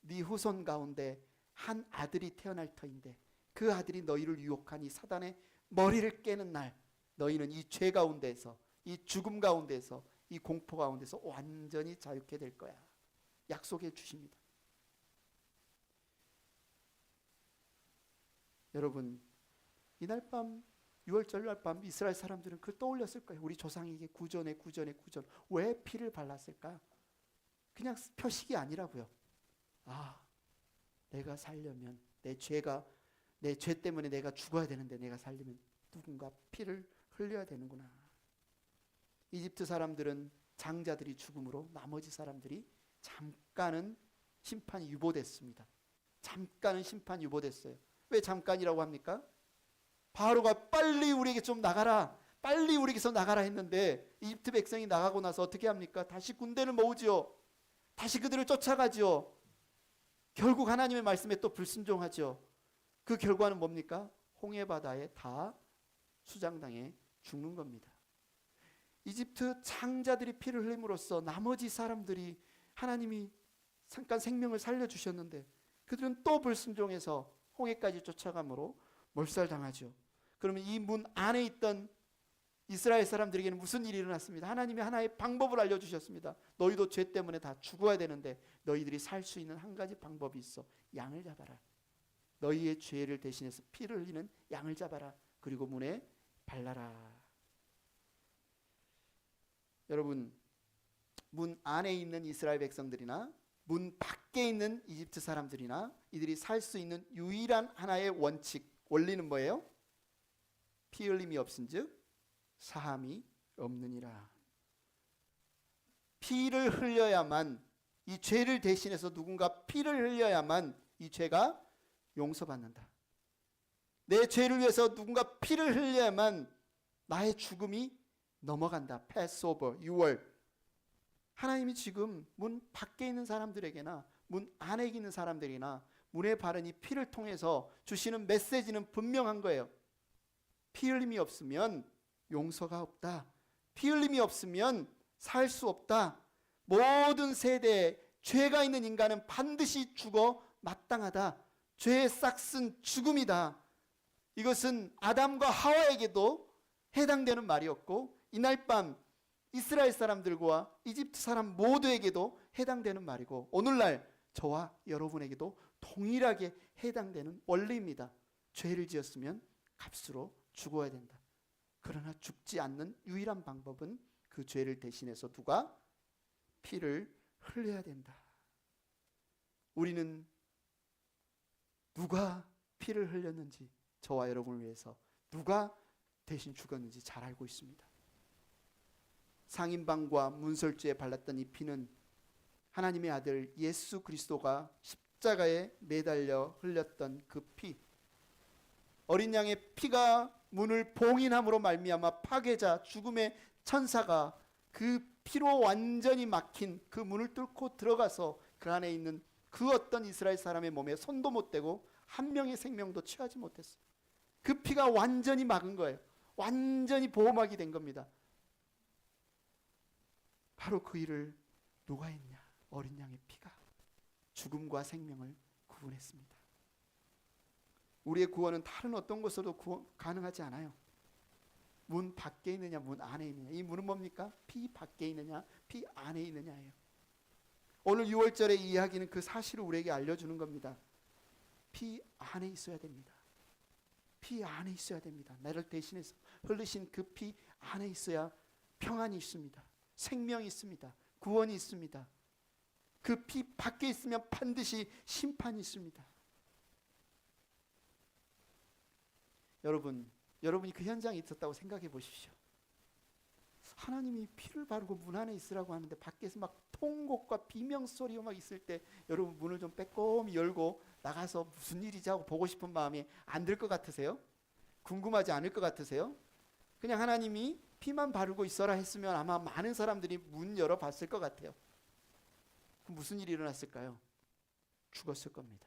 네 후손 가운데 한 아들이 태어날 터인데 그 아들이 너희를 유혹하니 사단의 머리를 깨는 날 너희는 이 죄 가운데서, 이 죽음 가운데서, 이 공포 가운데서 완전히 자유케 될 거야. 약속해 주십니다. 여러분, 이날 밤, 6월절 날 밤 이스라엘 사람들은 그걸 떠올렸을 거예요. 우리 조상에게 구전에 왜 피를 발랐을까? 그냥 표식이 아니라고요. 아, 내가 살려면 내 죄 때문에 내가 죽어야 되는데 내가 살려면 누군가 피를 흘려야 되는구나. 이집트 사람들은 장자들이 죽음으로 나머지 사람들이 잠깐은 심판이 유보됐습니다. 잠깐은 심판이 유보됐어요. 왜 잠깐이라고 합니까? 바로가 빨리 우리에게 좀 나가라, 빨리 우리에게서 나가라 했는데 이집트 백성이 나가고 나서 어떻게 합니까? 다시 군대를 모으지요. 다시 그들을 쫓아가지요. 결국 하나님의 말씀에 또 불순종하죠. 그 결과는 뭡니까? 홍해바다에 다 수장당해 죽는 겁니다. 이집트 장자들이 피를 흘림으로써 나머지 사람들이 하나님이 잠깐 생명을 살려주셨는데 그들은 또 불순종해서 홍해까지 쫓아감으로 몰살당하죠. 그러면 이 문 안에 있던 이스라엘 사람들에게는 무슨 일이 일어났습니다. 하나님이 하나의 방법을 알려주셨습니다. 너희도 죄 때문에 다 죽어야 되는데 너희들이 살 수 있는 한 가지 방법이 있어. 양을 잡아라. 너희의 죄를 대신해서 피를 흘리는 양을 잡아라. 그리고 문에 발라라. 여러분, 문 안에 있는 이스라엘 백성들이나 문 밖에 있는 이집트 사람들이나 이들이 살 수 있는 유일한 하나의 원리는 뭐예요? 피 흘림이 없은즉 사함이 없느니라. 피를 흘려야만, 이 죄를 대신해서 누군가 피를 흘려야만 이 죄가 용서받는다. 내 죄를 위해서 누군가 피를 흘려야만 나의 죽음이 넘어간다. 패스오버, 유월. 하나님이 지금 문 밖에 있는 사람들에게나 문 안에 있는 사람들이나 문에 바른 이 피를 통해서 주시는 메시지는 분명한 거예요. 피 흘림이 없으면 용서가 없다. 피 흘림이 없으면 살 수 없다. 모든 세대에 죄가 있는 인간은 반드시 죽어 마땅하다. 죄의 싹슨 죽음이다. 이것은 아담과 하와에게도 해당되는 말이었고 이날 밤 이스라엘 사람들과 이집트 사람 모두에게도 해당되는 말이고 오늘날 저와 여러분에게도 동일하게 해당되는 원리입니다. 죄를 지었으면 값으로 죽어야 된다. 그러나 죽지 않는 유일한 방법은 그 죄를 대신해서 누가 피를 흘려야 된다. 우리는 누가 피를 흘렸는지 저와 여러분을 위해서 누가 대신 죽었는지 잘 알고 있습니다. 상인방과 문설주에 발랐던 이 피는 하나님의 아들 예수 그리스도가 십자가에 매달려 흘렸던 그 피, 어린 양의 피가 문을 봉인함으로 말미암아 파괴자 죽음의 천사가 그 피로 완전히 막힌 그 문을 뚫고 들어가서 그 안에 있는 그 어떤 이스라엘 사람의 몸에 손도 못 대고 한 명의 생명도 취하지 못했어요. 그 피가 완전히 막은 거예요. 완전히 보호막이 된 겁니다. 바로 그 일을 누가 했냐? 어린 양의 피가 죽음과 생명을 구원했습니다. 우리의 구원은 다른 어떤 것으로도 가능하지 않아요. 문 밖에 있느냐, 문 안에 있느냐. 이 문은 뭡니까? 피 밖에 있느냐, 피 안에 있느냐예요. 오늘 6월절의 이야기는 그 사실을 우리에게 알려주는 겁니다. 피 안에 있어야 됩니다. 피 안에 있어야 됩니다. 나를 대신해서 흘리신 그 피 안에 있어야 평안이 있습니다. 생명이 있습니다. 구원이 있습니다. 그 피 밖에 있으면 반드시 심판이 있습니다. 여러분이 그 현장에 있었다고 생각해 보십시오. 하나님이 피를 바르고 문 안에 있으라고 하는데 밖에서 막 통곡과 비명소리가 막 있을 때 여러분 문을 좀 빼꼼히 열고 나가서 무슨 일이지 하고 보고 싶은 마음이 안 들 것 같으세요? 궁금하지 않을 것 같으세요? 그냥 하나님이 피만 바르고 있어라 했으면 아마 많은 사람들이 문 열어봤을 것 같아요. 그럼 무슨 일이 일어났을까요? 죽었을 겁니다.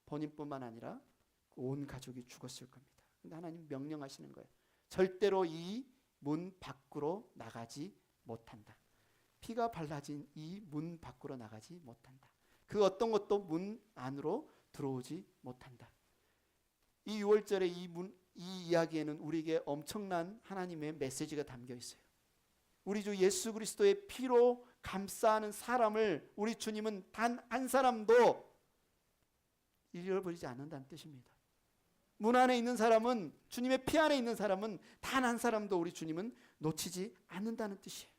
본인뿐만 아니라 온 가족이 죽었을 겁니다. 근데 하나님 명령하시는 거예요. 절대로 이 문 밖으로 나가지 못한다. 피가 발라진 이 문 밖으로 나가지 못한다. 그 어떤 것도 문 안으로 들어오지 못한다. 이 6월절의 이 이야기에는 우리에게 엄청난 하나님의 메시지가 담겨 있어요. 우리 주 예수 그리스도의 피로 감싸는 사람을 우리 주님은 단 한 사람도 잃어버리지 않는다는 뜻입니다. 문 안에 있는 사람은, 주님의 피 안에 있는 사람은 단 한 사람도 우리 주님은 놓치지 않는다는 뜻이에요.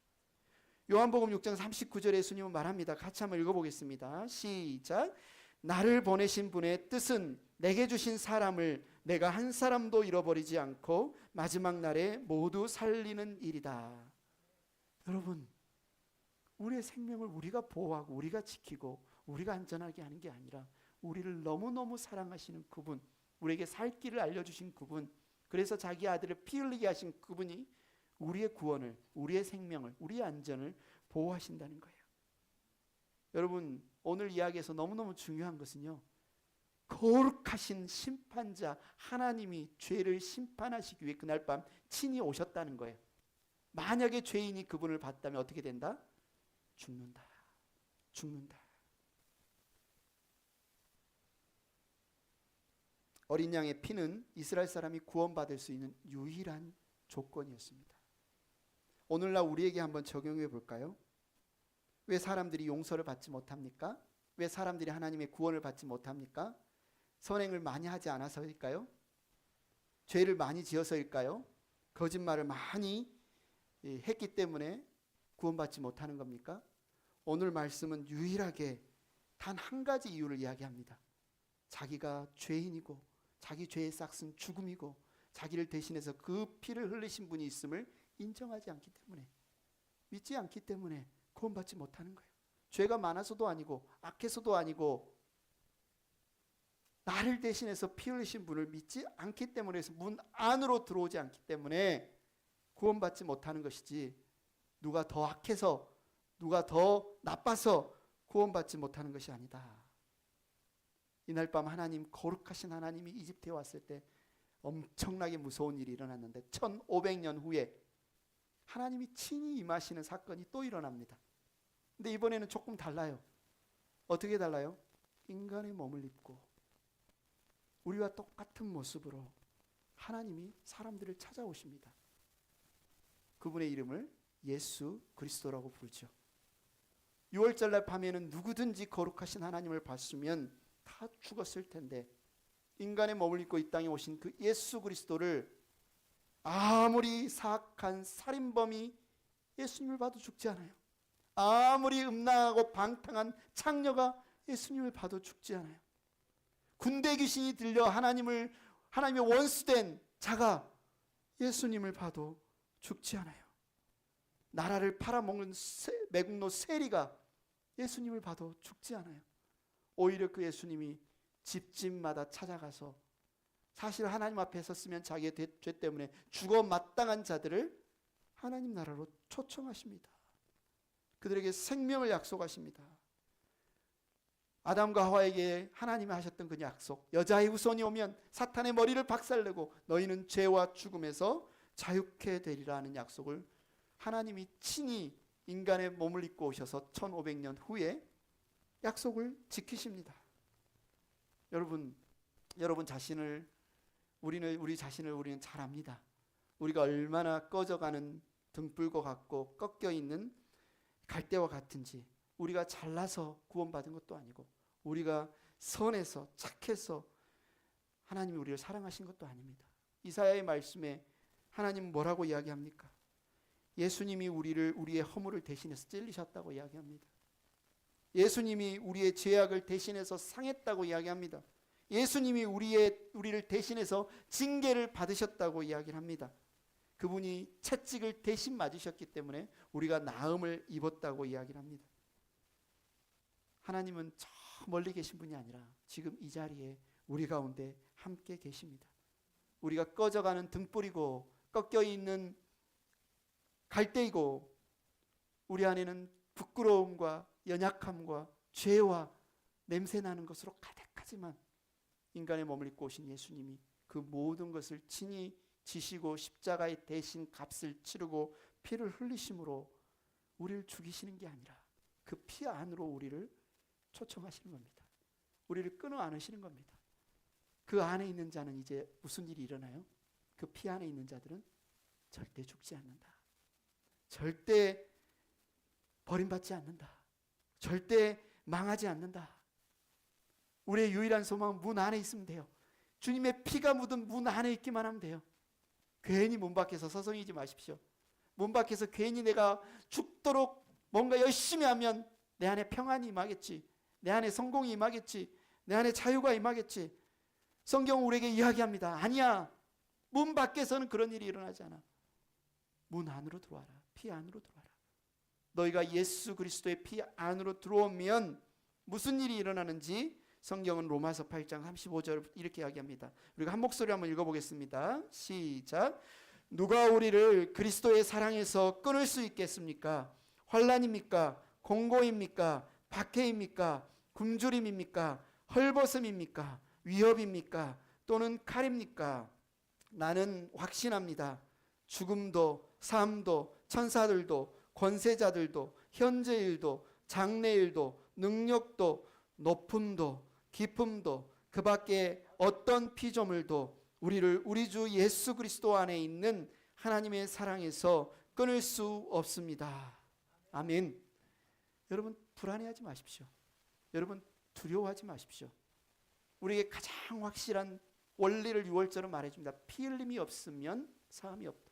요한복음 6장 39절에 예수님은 말합니다. 같이 한번 읽어보겠습니다. 시작. 나를 보내신 분의 뜻은 내게 주신 사람을 내가 한 사람도 잃어버리지 않고 마지막 날에 모두 살리는 일이다. 여러분, 우리의 생명을 우리가 보호하고 우리가 지키고 우리가 안전하게 하는 게 아니라 우리를 너무너무 사랑하시는 그분, 우리에게 살 길을 알려주신 그분, 그래서 자기 아들을 피 흘리게 하신 그분이 우리의 구원을, 우리의 생명을, 우리의 안전을 보호하신다는 거예요. 여러분, 오늘 이야기에서 너무너무 중요한 것은요, 거룩하신 심판자 하나님이 죄를 심판하시기 위해 그날 밤 친히 오셨다는 거예요. 만약에 죄인이 그분을 봤다면 어떻게 된다? 죽는다. 어린 양의 피는 이스라엘 사람이 구원받을 수 있는 유일한 조건이었습니다. 오늘날 우리에게 한번 적용해 볼까요? 왜 사람들이 용서를 받지 못합니까? 왜 사람들이 하나님의 구원을 받지 못합니까? 선행을 많이 하지 않아서일까요? 죄를 많이 지어서일까요? 거짓말을 많이 했기 때문에 구원받지 못하는 겁니까? 오늘 말씀은 유일하게 단 한 가지 이유를 이야기합니다. 자기가 죄인이고 자기 죄의 싹은 죽음이고 자기를 대신해서 그 피를 흘리신 분이 있음을 인정하지 않기 때문에, 믿지 않기 때문에 구원받지 못하는 거예요. 죄가 많아서도 아니고 악해서도 아니고 나를 대신해서 피 흘리신 분을 믿지 않기 때문에, 문 안으로 들어오지 않기 때문에 구원받지 못하는 것이지, 누가 더 악해서 누가 더 나빠서 구원받지 못하는 것이 아니다. 이날 밤 하나님, 거룩하신 하나님이 이집트에 왔을 때 엄청나게 무서운 일이 일어났는데 1500년 후에 하나님이 친히 임하시는 사건이 또 일어납니다. 근데 이번에는 조금 달라요. 어떻게 달라요? 인간의 몸을 입고 우리와 똑같은 모습으로 하나님이 사람들을 찾아오십니다. 그분의 이름을 예수 그리스도라고 부르죠. 6월절날 밤에는 누구든지 거룩하신 하나님을 봤으면 다 죽었을 텐데, 인간의 몸을 입고 이 땅에 오신 그 예수 그리스도를 아무리 사악한 살인범이 예수님을 봐도 죽지 않아요. 아무리 음란하고 방탕한 창녀가 예수님을 봐도 죽지 않아요. 군대 귀신이 들려 하나님의 원수된 자가 예수님을 봐도 죽지 않아요. 나라를 팔아먹는 매국노 세리가 예수님을 봐도 죽지 않아요. 오히려 그 예수님이 집집마다 찾아가서, 사실 하나님 앞에 섰으면 자기의 죄 때문에 죽어 마땅한 자들을 하나님 나라로 초청하십니다. 그들에게 생명을 약속하십니다. 아담과 하와에게 하나님이 하셨던 그 약속, 여자의 후손이 오면 사탄의 머리를 박살내고 너희는 죄와 죽음에서 자유케 되리라 하는 약속을 하나님이 친히 인간의 몸을 입고 오셔서 1500년 후에 약속을 지키십니다. 여러분 자신을 우리 자신을 우리는 잘 압니다. 우리가 얼마나 꺼져가는 등불과 같고 꺾여 있는 갈대와 같은지. 우리가 잘나서 구원받은 것도 아니고 우리가 선해서 착해서 하나님이 우리를 사랑하신 것도 아닙니다. 이사야의 말씀에 하나님은 뭐라고 이야기합니까? 예수님이 우리의 허물을 대신해서 찔리셨다고 이야기합니다. 예수님이 우리의 죄악을 대신해서 상했다고 이야기합니다. 예수님이 우리를 대신해서 징계를 받으셨다고 이야기를 합니다. 그분이 채찍을 대신 맞으셨기 때문에 우리가 나음을 입었다고 이야기를 합니다. 하나님은 저 멀리 계신 분이 아니라 지금 이 자리에 우리 가운데 함께 계십니다. 우리가 꺼져가는 등불이고 꺾여 있는 갈대이고 우리 안에는 부끄러움과 연약함과 죄와 냄새나는 것으로 가득하지만 인간의 몸을 입고 오신 예수님이 그 모든 것을 친히 지시고 십자가의 대신 값을 치르고 피를 흘리심으로 우리를 죽이시는 게 아니라 그 피 안으로 우리를 초청하시는 겁니다. 우리를 끊어 안으시는 겁니다. 그 안에 있는 자는 이제 무슨 일이 일어나요? 그 피 안에 있는 자들은 절대 죽지 않는다. 절대 버림받지 않는다. 절대 망하지 않는다. 우리의 유일한 소망은 문 안에 있으면 돼요. 주님의 피가 묻은 문 안에 있기만 하면 돼요. 괜히 문 밖에서 서성이지 마십시오. 문 밖에서 괜히 내가 죽도록 뭔가 열심히 하면 내 안에 평안이 임하겠지. 내 안에 성공이 임하겠지. 내 안에 자유가 임하겠지. 성경은 우리에게 이야기합니다. 아니야. 문 밖에서는 그런 일이 일어나지 않아. 문 안으로 들어와라. 피 안으로 들어와라. 너희가 예수 그리스도의 피 안으로 들어오면 무슨 일이 일어나는지 성경은 로마서 8장 35절 이렇게 이야기합니다. 우리가 한 목소리 한번 읽어보겠습니다. 시작. 누가 우리를 그리스도의 사랑에서 끊을 수 있겠습니까? 환난입니까? 공고입니까? 박해입니까? 굶주림입니까? 헐벗음입니까? 위협입니까? 또는 칼입니까? 나는 확신합니다. 죽음도 삶도 천사들도 권세자들도 현재일도 장래일도 능력도 높음도 깊음도 그 밖에 어떤 피조물도 우리를 우리 주 예수 그리스도 안에 있는 하나님의 사랑에서 끊을 수 없습니다. 아멘. 여러분 불안해하지 마십시오. 여러분 두려워하지 마십시오. 우리에게 가장 확실한 원리를 6월절은 말해줍니다. 피 흘림이 없으면 사함이 없다.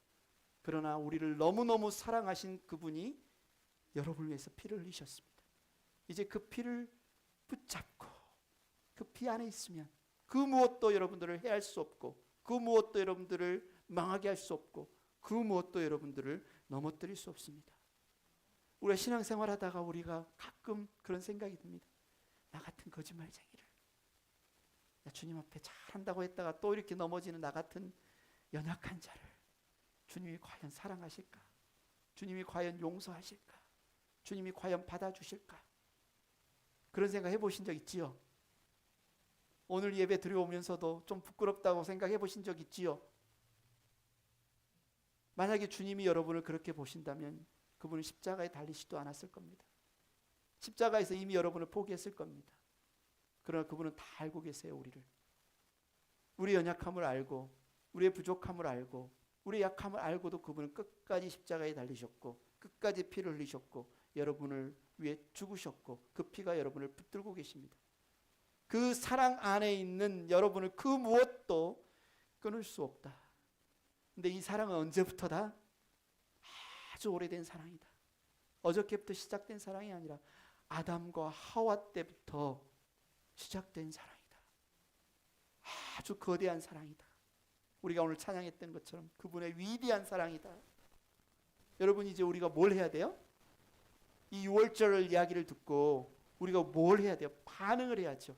그러나 우리를 너무너무 사랑하신 그분이 여러분을 위해서 피를 흘리셨습니다. 이제 그 피를 붙잡고 그 피 안에 있으면 그 무엇도 여러분들을 해할 수 없고 그 무엇도 여러분들을 망하게 할 수 없고 그 무엇도 여러분들을 넘어뜨릴 수 없습니다. 우리가 신앙생활 하다가 우리가 가끔 그런 생각이 듭니다. 나 같은 거짓말쟁이를 주님 앞에 잘한다고 했다가 또 이렇게 넘어지는 나 같은 연약한 자를 주님이 과연 사랑하실까? 주님이 과연 용서하실까? 주님이 과연 받아주실까? 그런 생각 해보신 적 있지요? 오늘 예배 들어오면서도 좀 부끄럽다고 생각해 보신 적 있지요? 만약에 주님이 여러분을 그렇게 보신다면 그분은 십자가에 달리시도 않았을 겁니다. 십자가에서 이미 여러분을 포기했을 겁니다. 그러나 그분은 다 알고 계세요. 우리 연약함을 알고 우리의 부족함을 알고 우리의 약함을 알고도 그분은 끝까지 십자가에 달리셨고 끝까지 피를 흘리셨고 여러분을 위해 죽으셨고 그 피가 여러분을 붙들고 계십니다. 그 사랑 안에 있는 여러분을 그 무엇도 끊을 수 없다. 근데 이 사랑은 언제부터다? 아주 오래된 사랑이다. 어저께부터 시작된 사랑이 아니라 아담과 하와 때부터 시작된 사랑이다. 아주 거대한 사랑이다. 우리가 오늘 찬양했던 것처럼 그분의 위대한 사랑이다. 여러분 이제 우리가 뭘 해야 돼요? 이 6월절 이야기를 듣고 우리가 뭘 해야 돼요? 반응을 해야죠.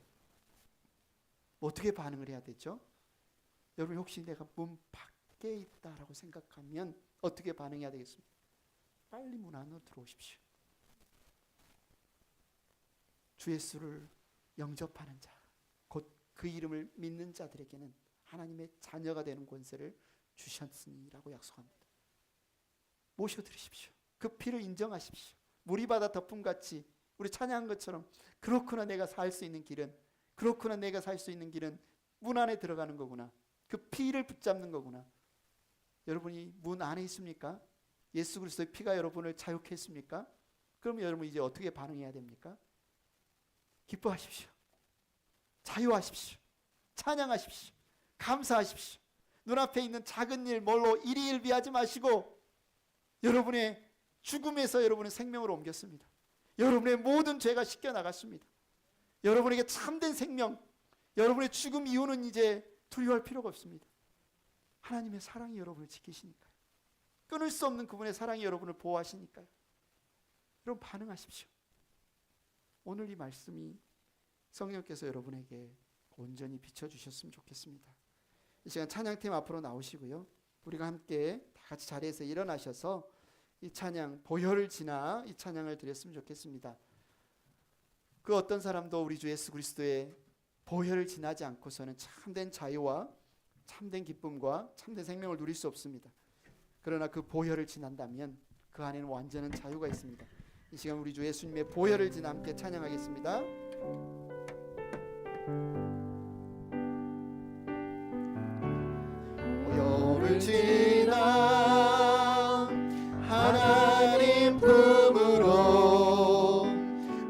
어떻게 반응을 해야 되죠? 여러분 혹시 내가 문 밖에 있다라고 생각하면 어떻게 반응해야 되겠습니까? 빨리 문 안으로 들어오십시오. 주 예수를 영접하는 자, 곧 그 이름을 믿는 자들에게는 하나님의 자녀가 되는 권세를 주셨으니라고 약속합니다. 모셔드리십시오. 그 피를 인정하십시오. 물이 바다 덮음같이 우리 찬양한 것처럼 그렇구나, 내가 살 수 있는 길은, 그렇구나, 내가 살 수 있는 길은 문 안에 들어가는 거구나. 그 피를 붙잡는 거구나. 여러분이 문 안에 있습니까? 예수 그리스도의 피가 여러분을 자유케 했습니까? 그러면 여러분 이제 어떻게 반응해야 됩니까? 기뻐하십시오. 자유하십시오. 찬양하십시오. 감사하십시오. 눈앞에 있는 작은 일, 뭘로 일희일비하지 마시고 여러분의 죽음에서 여러분의 생명으로 옮겼습니다. 여러분의 모든 죄가 씻겨 나갔습니다. 여러분에게 참된 생명, 여러분의 죽음 이후는 이제 두려워할 필요가 없습니다. 하나님의 사랑이 여러분을 지키시니까요. 끊을 수 없는 그분의 사랑이 여러분을 보호하시니까요. 여러분 반응하십시오. 오늘 이 말씀이 성령께서 여러분에게 온전히 비춰주셨으면 좋겠습니다. 이 시간 찬양팀 앞으로 나오시고요. 우리가 함께 다 같이 자리에서 일어나셔서 이 찬양, 보혈을 지나 이 찬양을 드렸으면 좋겠습니다. 그 어떤 사람도 우리 주 예수 그리스도의 보혈을 지나지 않고서는 참된 자유와 참된 기쁨과 참된 생명을 누릴 수 없습니다. 그러나 그 보혈을 지난다면 그 안에는 완전한 자유가 있습니다. 이 시간 우리 주 예수님의 보혈을 지나 함께 찬양하겠습니다. 보혈을 지나 하나님 품으로,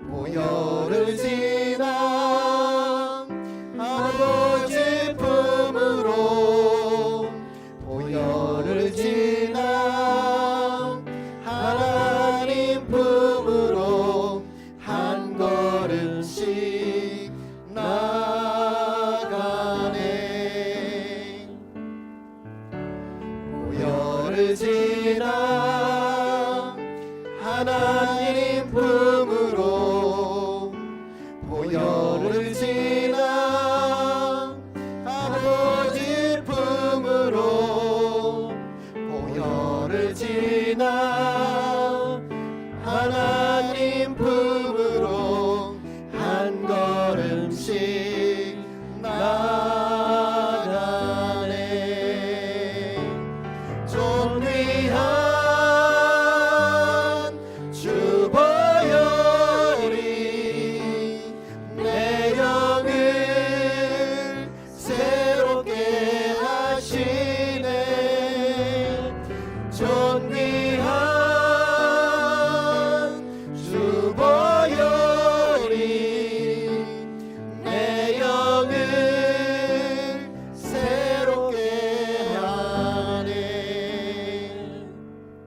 보혈을 지나 아버지 품으로, 보혈을 지나 하나님 품으로 한 걸음씩 나가네. 보혈을 지나 하나님 품으로, 보혈을 지나 아버지 품으로, 보혈을 지나